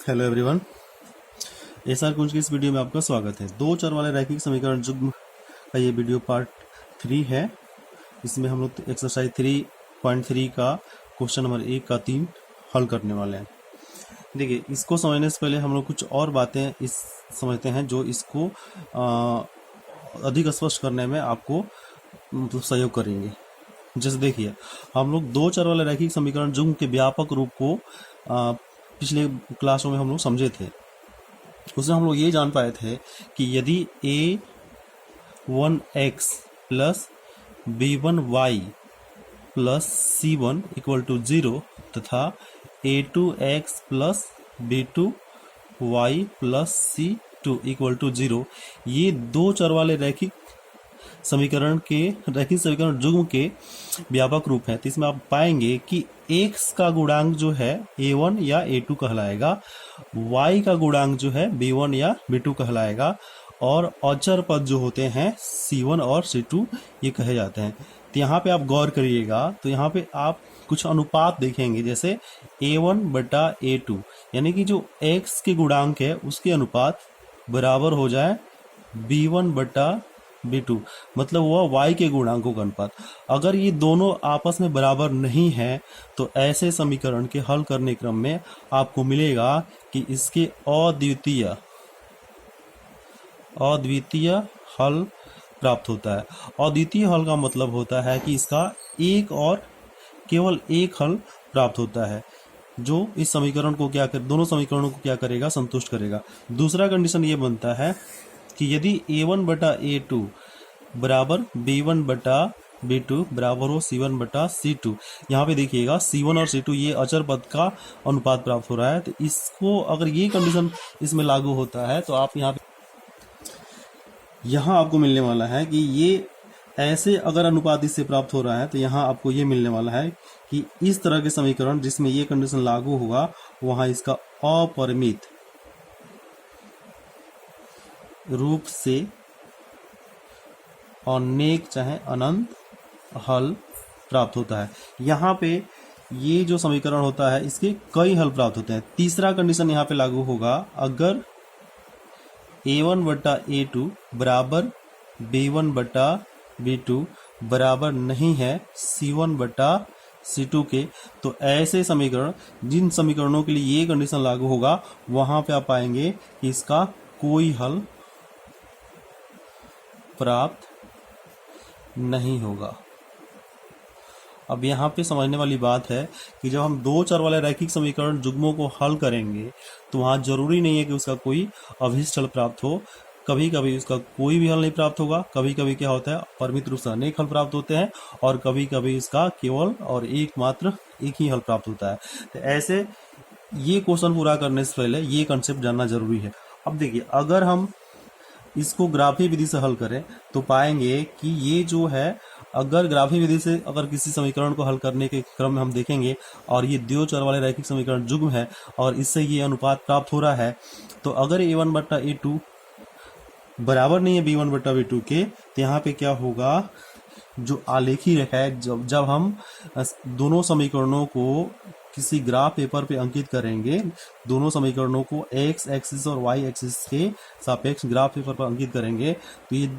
Hello everyone. SR कुंज की इस video में आपका स्वागत है। दो चर वाले रैखिक समीकरण युग्म का ये वीडियो पार्ट 3 है। इसमें हम लोग एक्सरसाइज 3.3 का क्वेश्चन नंबर 1 का 3 हल करने वाले हैं। देखिए, इसको समझने से पहले हम लोग कुछ और बातें इस समझते हैं जो इसको अधिक स्पष्ट करने में आपको मतलब सहयोग करेंगे। जैसे देखिए, हम लोग दो चर वाले रैखिक समीकरण युग्म के व्यापक रूप को पिछले क्लासों में हम लोग समझे थे। उसमें हम लोग ये जान पाए थे कि यदि a1x plus b1y plus c1 equal to 0 तथा a2x plus b2y plus c2 equal to 0 ये दो चर वाले रैखिक समीकरण युग्म के व्यापक रूप है। तो इसमें आप पाएंगे कि x का गुणांक जो है a1 या a2 कहलाएगा, y का गुणांक जो है b1 या b2 कहलाएगा, और अचर पद जो होते हैं c1 और c2 ये कहे जाते हैं। तो यहाँ पे आप गौर करिएगा, तो यहाँ पे आप कुछ अनुपात देखेंगे, जैसे a1 बटा a2, यानी कि जो x के गुणांक है उसके अनुपात बराबर हो जाए b1 बटा b2, मतलब वह y के गुणांकों का अनुपात। अगर ये दोनों आपस में बराबर नहीं है तो ऐसे समीकरण के हल करने क्रम में आपको मिलेगा कि इसके अद्वितीय हल प्राप्त होता है। अद्वितीय हल का मतलब होता है कि इसका एक और केवल एक हल प्राप्त होता है, जो इस समीकरण को दोनों समीकरणों को क्या करेगा, संतुष्ट करेगा। दूसरा कंडीशन ये बनता है कि यदि a1 बटा a2 बराबर b1 बटा b2 बराबर हो c1 बटा c2, यहाँ पे देखिएगा c1 और c2 ये अचर पद का अनुपात प्राप्त हो रहा है। तो इसको अगर ये कंडीशन इसमें लागू होता है तो आप यहाँ आपको मिलने वाला है कि ये ऐसे अगर अनुपात इससे प्राप्त हो रहा है तो यहाँ आपको ये मिलने वाला है कि इस तरह के समीकरण जिसमें ये कंडीशन लागू होगा वहां इसका अपरिमित रूप से अनेक चाहे अनंत हल प्राप्त होता है। यहाँ पे ये जो समीकरण होता है इसके कई हल प्राप्त होते हैं। तीसरा कंडीशन यहाँ पे लागू होगा, अगर a1 बटा a2 बराबर b1 बटा b2 बराबर नहीं है c1 बटा c2 के, तो ऐसे समीकरण, जिन समीकरणों के लिए ये कंडीशन लागू होगा वहां पे आप पाएंगे कि इसका कोई हल प्राप्त नहीं होगा। अब यहाँ पे समझने वाली बात है कि जब हम दो चर वाले रैखिक समीकरण युग्मों को हल करेंगे तो वहां जरूरी नहीं है कि उसका कोई अभीष्ट हल प्राप्त हो। कभी कभी उसका कोई भी हल नहीं प्राप्त होगा, कभी कभी क्या होता है परिमित रूप से अनेक हल प्राप्त होते हैं, और कभी कभी इसका केवल और एकमात्र एक ही हल प्राप्त होता है। तो ऐसे ये क्वेश्चन पूरा करने से पहले ये कंसेप्ट जानना जरूरी है। अब देखिए, अगर हम इसको ग्राफी विधि से हल करें तो पाएंगे कि ये जो है, अगर ग्राफी विधि से अगर किसी समीकरण को हल करने के क्रम में हम देखेंगे और ये दो चर वाले रैखिक समीकरण युग्म है और इससे ये अनुपात प्राप्त हो रहा है, तो अगर a1 बटा a2 बराबर नहीं है b1 बटा b2 के, तो यहाँ पे क्या होगा, जो आलेखी रेखा है, जब हम दोनों समीकरणों को किसी ग्राफ पेपर पे अंकित करेंगे, दोनों समीकरणों को x एक्सिस और y एक्सिस के सापेक्ष ग्राफ पेपर पर अंकित करेंगे, तो ये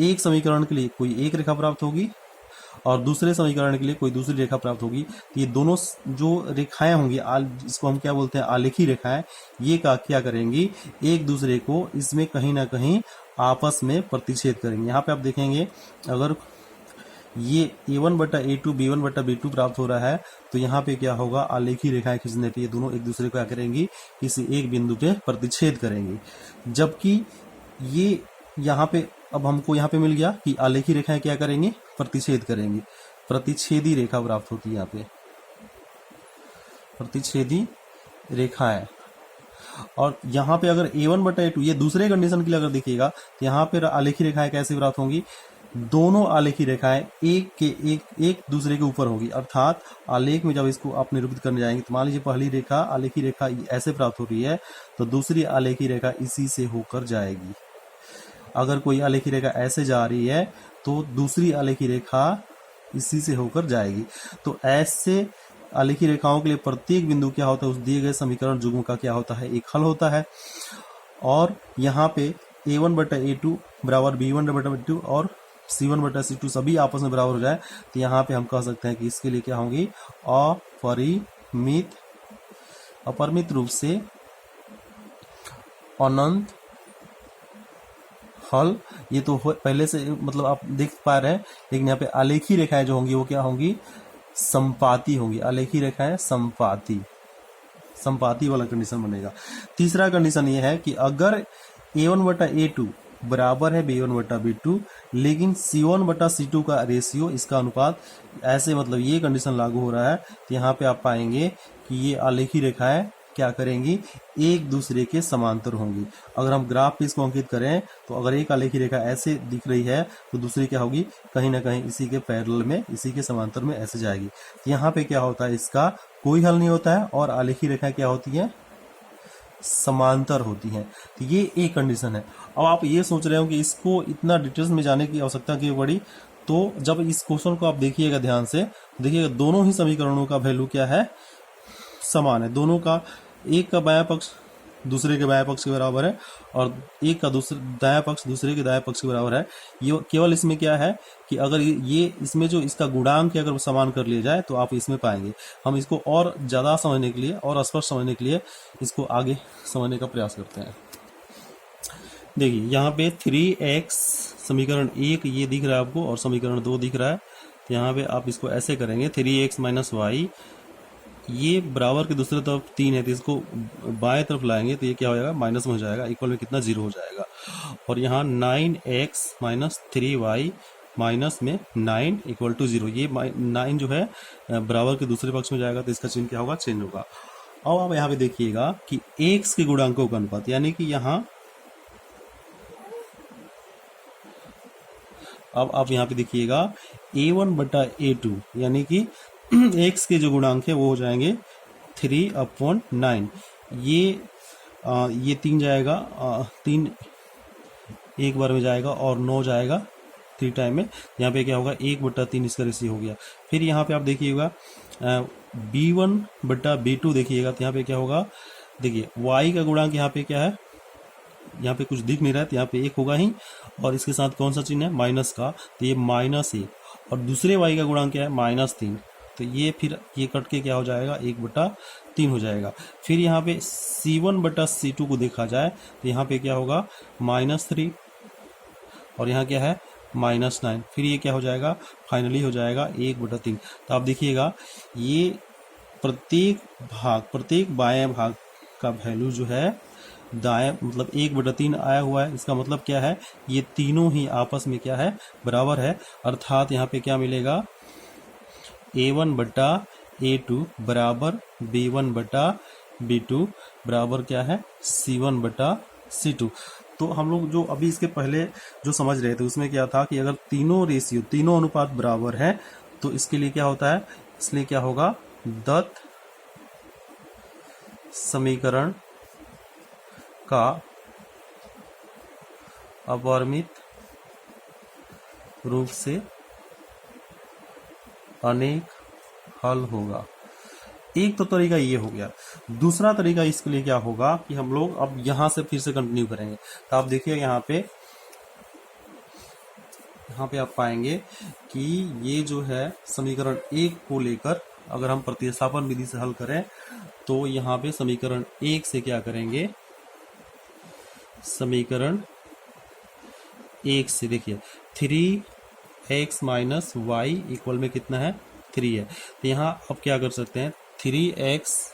एक समीकरण के लिए कोई एक रेखा प्राप्त होगी और दूसरे समीकरण के लिए कोई दूसरी रेखा प्राप्त होगी। तो ये दोनों जो रेखाएं होंगी, इसको हम क्या बोलते हैं, आलेखी रेखाएं, ये क्या करेंगी, एक दूसरे को इसमें कहीं ना कहीं आपस में प्रतिच्छेद करेंगे। यहाँ पे आप देखेंगे, अगर ये a1 बटा a2 b1 बटा b2 प्राप्त हो रहा है तो यहाँ पे क्या होगा, आलेखी रेखाएं खींचने पे ये दोनों एक दूसरे को क्या करेंगी, किसी एक बिंदु पे प्रतिच्छेद करेंगी। जबकि ये यहाँ पे अब हमको यहाँ पे मिल गया कि आलेखी रेखाएं क्या करेंगी, प्रतिच्छेद करेंगी। प्रतिच्छेदी रेखा प्राप्त होती है यहाँ पे, प्रतिच्छेदी रेखा है। और यहाँ पे अगर a1 बटा a2 ये दूसरे कंडीशन के लिए अगर देखिएगा तो यहाँ पे आलेखी रेखाएं कैसे प्राप्त होंगी, दोनों आलेखी रेखाएं एक दूसरे के ऊपर होगी। अर्थात आलेख में जब इसको आप निरूपित करने जाएंगे तो मान लीजिए पहली रेखा आलेखी रेखा ऐसे प्राप्त हो रही है तो दूसरी आलेखी रेखा इसी से होकर जाएगी। अगर कोई आलेखी रेखा ऐसे जा रही है तो दूसरी आलेखी रेखा इसी से होकर जाएगी। तो ऐसे आलेखी रेखाओं के लिए प्रत्येक बिंदु क्या होता है, उस दिए गए समीकरण युग्म का क्या होता है, एक हल होता है। और यहाँ पे a1/a2 बराबर b1/b2 और c1/c2 सभी आपस में बराबर हो जाए, तो यहाँ पे हम कह सकते हैं कि इसके लिए क्या होंगी, अपरिमित रूप से अनंत हल। ये तो पहले से मतलब आप देख पा रहे हैं, लेकिन यहाँ पे आलेखी रेखाएं जो होंगी वो क्या होंगी, संपाती होंगी। आलेखी रेखाएं संपाती वाला कंडीशन बनेगा। तीसरा कंडीशन ये है कि अगर a1/a2 बराबर है b1/b2, लेकिन c1/c2 का रेशियो, इसका अनुपात ऐसे, मतलब ये कंडीशन लागू हो रहा है, तो यहाँ पे आप पाएंगे कि ये आलेखी रेखाएं क्या करेंगी, एक दूसरे के समांतर होंगी। अगर हम ग्राफ पे इसको अंकित करें तो अगर एक आलेखी रेखा ऐसे दिख रही है तो दूसरी क्या होगी, कहीं ना कहीं इसी के पैरेलल में, इसी के समांतर में ऐसे जाएगी। तो यहाँ पे क्या होता है, इसका कोई हल नहीं होता है और आलेखी रेखाएं क्या होती है, समांतर होती हैं। तो ये एक कंडीशन है। अब आप ये सोच रहे हो कि इसको इतना डिटेल्स में जाने की आवश्यकता क्यों पड़ी, तो जब इस क्वेश्चन को आप देखिएगा ध्यान से, देखिएगा दोनों ही समीकरणों का वैल्यू क्या है, समान है। दोनों का, एक का बायां पक्ष दूसरे के बायां पक्ष के बराबर है और एक का दायां पक्ष दूसरे के दायां पक्ष के बराबर है। ये केवल इसमें क्या है कि अगर ये इसमें जो इसका गुणांक है अगर समान कर लिया जाए तो आप इसमें पाएंगे। हम इसको और ज़्यादा समझने के लिए और स्पष्ट समझने के लिए इसको आगे समझने का प्रयास करते हैं। देखिए यहाँ पे 3x समीकरण 1 ये दिख रहा है आपको और समीकरण 2 दिख रहा है। तो यहाँ पे आप इसको ऐसे करेंगे, 3x माइनस वाई, ये बराबर के दूसरी तरफ 3 है तो इसको बाएं तरफ लाएंगे तो ये क्या हो जाएगा, माइनस में हो जाएगा, इक्वल में कितना, 0 हो जाएगा। और यहाँ 9x माइनस 3y माइनस में 9 इक्वल टू 0, ये 9 जो है बराबर के दूसरे पक्ष में जाएगा तो इसका चिन्ह क्या होगा, चेंज होगा। अब आप यहाँ पे देखिएगा कि x के गुणांकों का अनुपात, यानी कि यहाँ अब आप यहाँ पे देखिएगा a1/a2 यानी कि x के जो गुणांक है वो हो जाएंगे 3/9। ये 3 जाएगा, 3 एक बार में जाएगा और 9 जाएगा 3 टाइम में। यहाँ पे क्या होगा, 1/3 इसका रेशियो हो गया। फिर यहाँ पे आप देखिएगा b1/b2 देखिएगा, तो यहाँ पे क्या होगा, देखिए y का गुणांक यहाँ पे क्या है, यहाँ पे कुछ दिख नहीं रहा है तो यहाँ पे 1 होगा ही, और इसके साथ कौन सा चिन्ह है, माइनस का, तो ये -1। और दूसरे y का गुणांक क्या है, -3, तो ये फिर ये कट के क्या हो जाएगा, 1/3 हो जाएगा। फिर यहाँ पे c1/c2 को देखा जाए तो यहाँ पे क्या होगा, -3 और यहाँ क्या है, -9। फिर ये क्या हो जाएगा, फाइनली हो जाएगा 1/3। तो आप देखिएगा ये प्रत्येक बाएं भाग का वैल्यू जो है दाएं, मतलब 1/3 आया हुआ है। इसका मतलब क्या है, ये तीनों ही आपस में क्या है, बराबर है। अर्थात यहाँ पे क्या मिलेगा, a1/a2 बराबर b1/b2 बराबर क्या है, c1/c2। तो हम लोग जो अभी इसके पहले जो समझ रहे थे उसमें क्या था कि अगर तीनों अनुपात बराबर है तो इसके लिए क्या होता है, इसलिए क्या होगा, दत्त समीकरण का अपरिमित रूप से अनेक हल होगा। एक तो तरीका ये हो गया। दूसरा तरीका इसके लिए क्या होगा कि हम लोग अब यहां से फिर से कंटिन्यू करेंगे। तो आप देखिए यहाँ पे आप पाएंगे कि ये जो है समीकरण 1 को लेकर अगर हम प्रतिस्थापन विधि से हल करें तो यहाँ पे समीकरण 1 से क्या करेंगे, समीकरण 1 से देखिए 3x माइनस वाई इक्वल में कितना है, 3 है। तो यहाँ अब क्या कर सकते हैं, 3x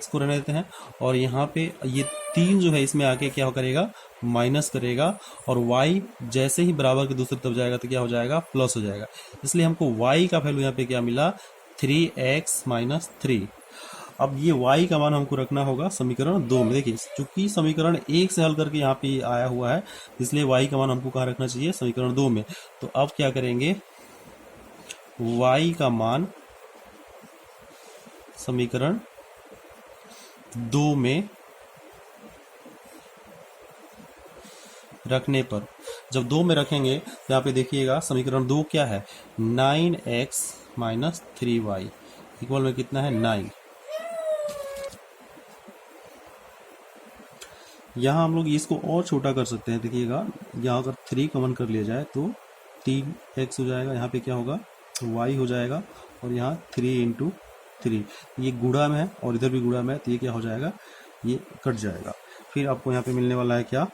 को रहने देते हैं और यहाँ पे ये 3 जो है इसमें आके क्या करेगा, माइनस करेगा, और y जैसे ही बराबर के दूसरी तरफ जाएगा तो क्या हो जाएगा, प्लस हो जाएगा। इसलिए हमको y का वैल्यू यहाँ पे क्या मिला, 3x माइनस 3। अब ये y का मान हमको रखना होगा समीकरण 2 में। देखिए चूंकि समीकरण 1 से हल करके यहाँ पे आया हुआ है इसलिए y का मान हमको कहाँ रखना चाहिए, समीकरण 2 में। तो अब क्या करेंगे, y का मान समीकरण 2 में रखने पर, जब 2 में रखेंगे तो यहाँ पे देखिएगा समीकरण 2 क्या है, 9x माइनस 3y इक्वल में कितना है 9। यहाँ हम लोग इसको और छोटा कर सकते हैं। देखिएगा यहाँ अगर 3 कॉमन कर लिया जाए तो 3x हो जाएगा, यहाँ पे क्या होगा y हो जाएगा, और यहाँ 3 इंटू 3, ये गुणा में है और इधर भी गुणा में है, तो ये क्या हो जाएगा, ये कट जाएगा। फिर आपको यहाँ पे मिलने वाला है क्या,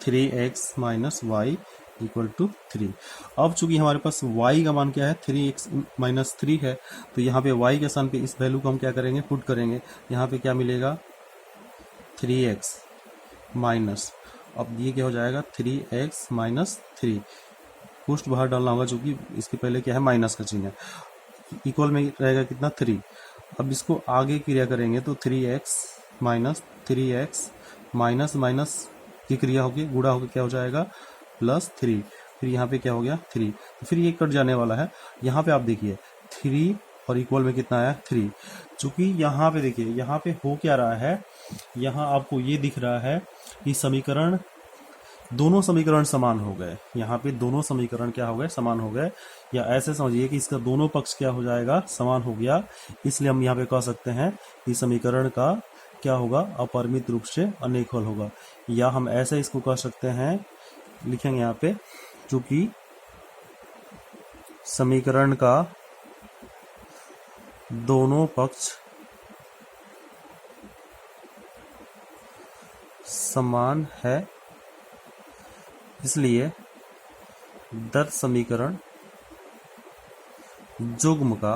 3x minus Y equal to 3। अब चूंकि हमारे पास y का मान क्या है 3x माइनस 3 है, तो यहाँ पे y के स्थान पे इस वैल्यू को हम क्या करेंगे, पुट करेंगे। यहाँ पे क्या मिलेगा 3x माइनस, अब ये क्या हो जाएगा 3x माइनस 3, पुष्ट बाहर डालना होगा चूंकि इसके पहले क्या है माइनस का चिन्ह है, इक्वल में रहेगा कितना 3। अब इसको आगे क्रिया करेंगे तो 3x minus 3x minus minus की क्रिया होगी, गुणा होकर क्या हो जाएगा प्लस 3, फिर यहाँ पे क्या हो गया 3, तो फिर ये कट जाने वाला है। यहाँ पे आप देखिए 3 और इक्वल में कितना आया 3। चूंकि यहाँ पे देखिए यहाँ पे हो क्या रहा है, यहाँ आपको ये दिख रहा है कि समीकरण, दोनों समीकरण समान हो गए। यहाँ पे दोनों समीकरण क्या हो गए, समान हो गए, या ऐसे समझिए कि इसका दोनों पक्ष क्या हो जाएगा, समान हो गया। इसलिए हम यहाँ पे कह सकते हैं कि समीकरण का क्या होगा, अपरिमित रूप से अनेकल होगा। या हम ऐसे इसको कह सकते हैं, लिखेंगे यहाँ पे, चूंकि समीकरण का दोनों पक्ष समान है, इसलिए दत्त समीकरण युग्म का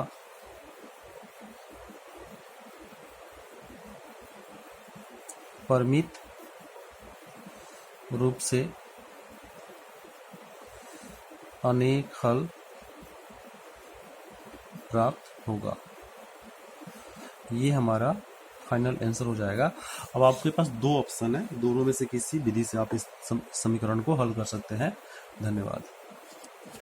परिमित रूप से अनेक हल प्राप्त होगा। ये हमारा फाइनल आंसर हो जाएगा। अब आपके पास दो ऑप्शन है, दोनों में से किसी विधि से आप इस समीकरण को हल कर सकते हैं। धन्यवाद।